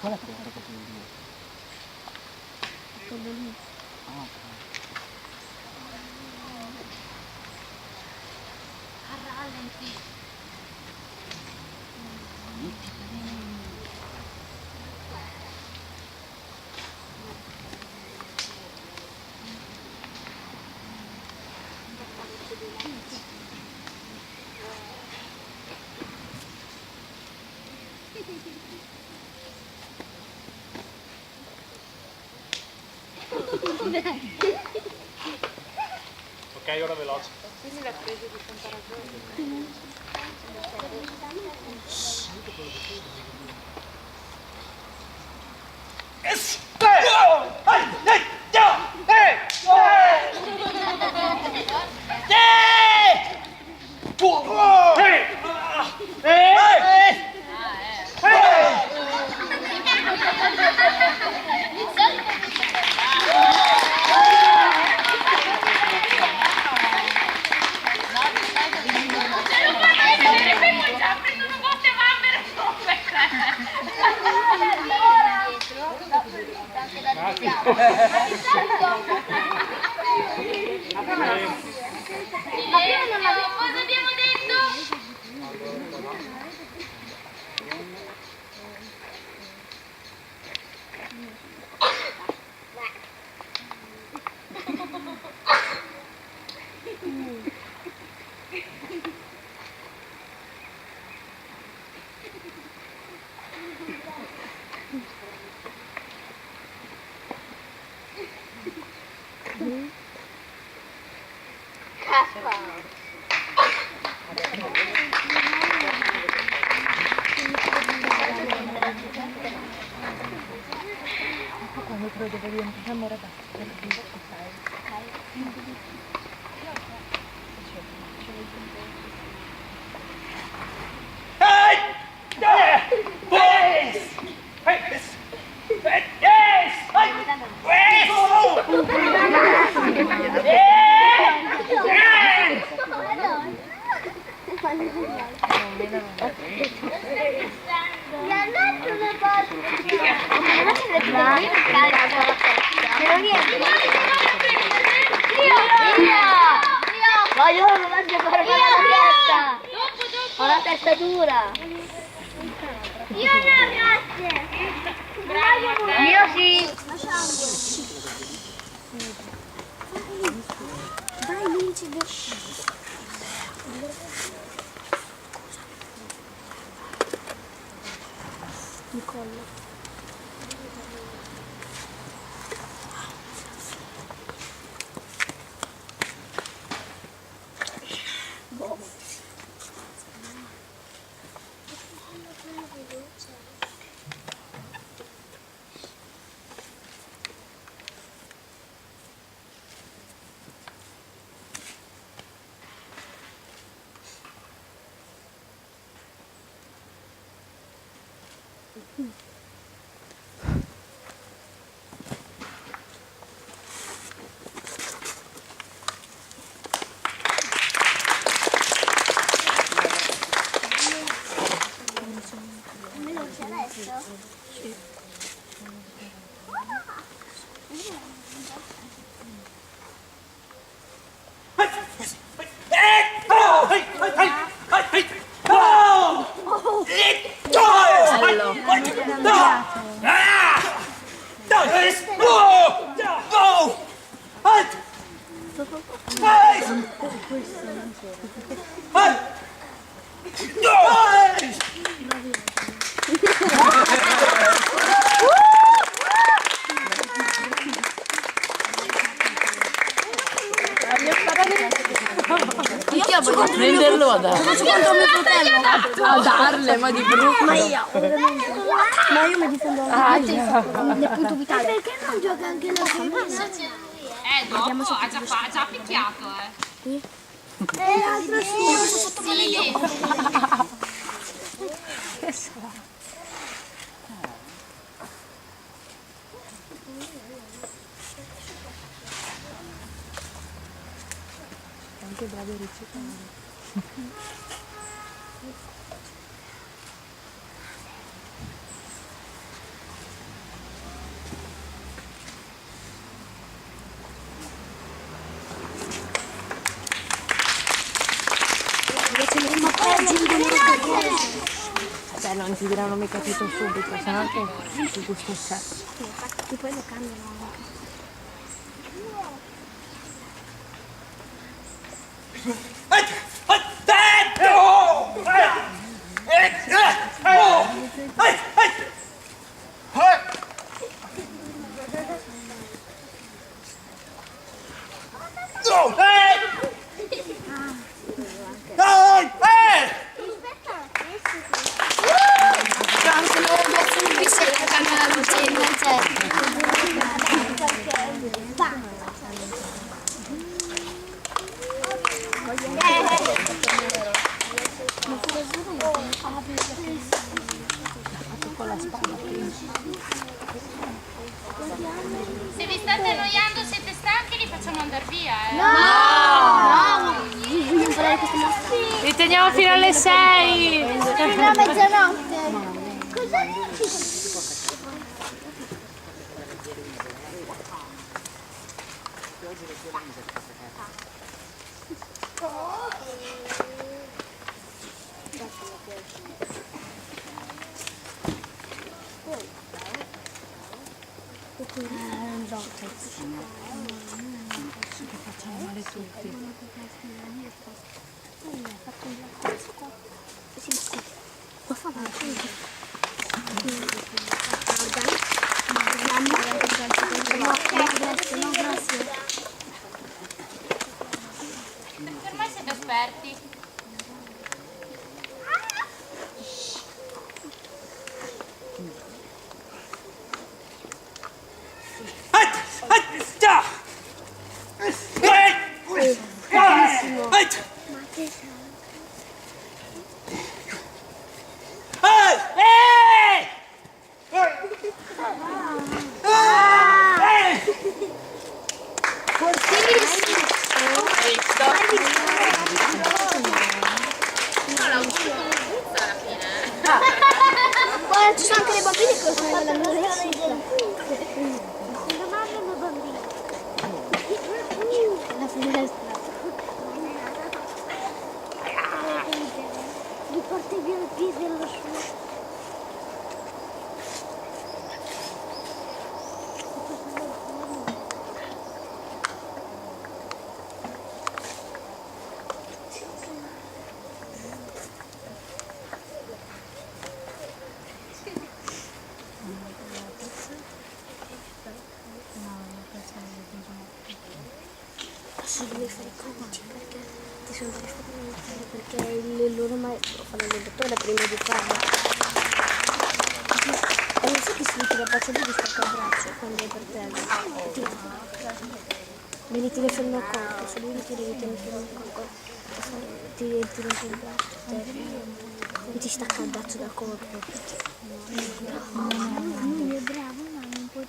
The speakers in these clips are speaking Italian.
Qual è che era proprio il due? Quello lì. Ah, ok. A rallenti. Ok, ora veloce. Quindi l'ha preso di tanta ragione. Cosa abbiamo detto? Quando te lo devo diventare amore da Ma io non mangio per la testa! Ho la testa dura! Io no, grazie! Io sì! Dai Luigi, Nicola. Voglio prenderlo a dare. Faccio contro mio fratello. A darle, ma di brutto. Ma io mi difendo nel punto vitale. Perché non gioca anche la famiglia? Dopo ha già picchiato, L'altro sì. Che sarà? Anche bravi a recitare. Cioè, non ti diranno mica tutto subito, se no che gusto c'è. Infatti poi lo cambiano anche. Anche loro due furbi se cambia la luce invece. Se vi state annoiando, siete stanchi, li facciamo andare via, eh? Vogliamo parlare di questa mattina? Li teniamo fino alle 6! Fino a mezzanotte. Cosa dici? Facciamo male tutti. Può fare Perché ormai siete esperti. Guarda, ci sono anche le bambine che sono della musica. Non hanno bambini. La finestra. Gli porti via il piede dello suo. Sì, devi fare i codici perché ti sono delle foto da mettere perché il loro maestro fanno il dottore prima di farlo. E non so che si tira pazzo di stacca il braccio quando è per terra. Devi tirare fermo a corpo, se lui ti devi tenere fermo a corpo, ti rompe il braccio e ti stacca il braccio dal corpo. Lui è bravo, ma non può.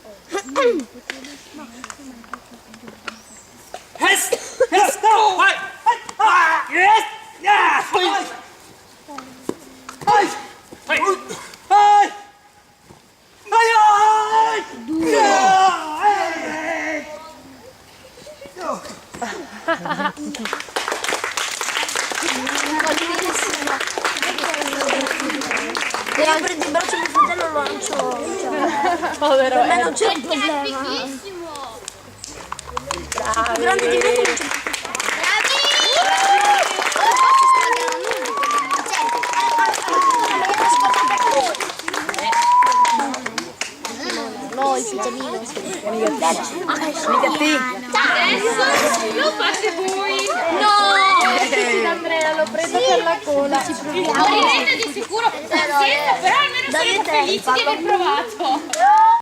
Devo prendere in braccio mio fratello, lo lancio. Povero Per me non c'è un problema. Fighissimo! Più grande di me non c'è un problema. No, il pizza vivo. Adesso lo fate voi! No! Andrea, lo prendo per la cola. Morirete di sicuro con pazienza, però almeno sarete felici di aver provato!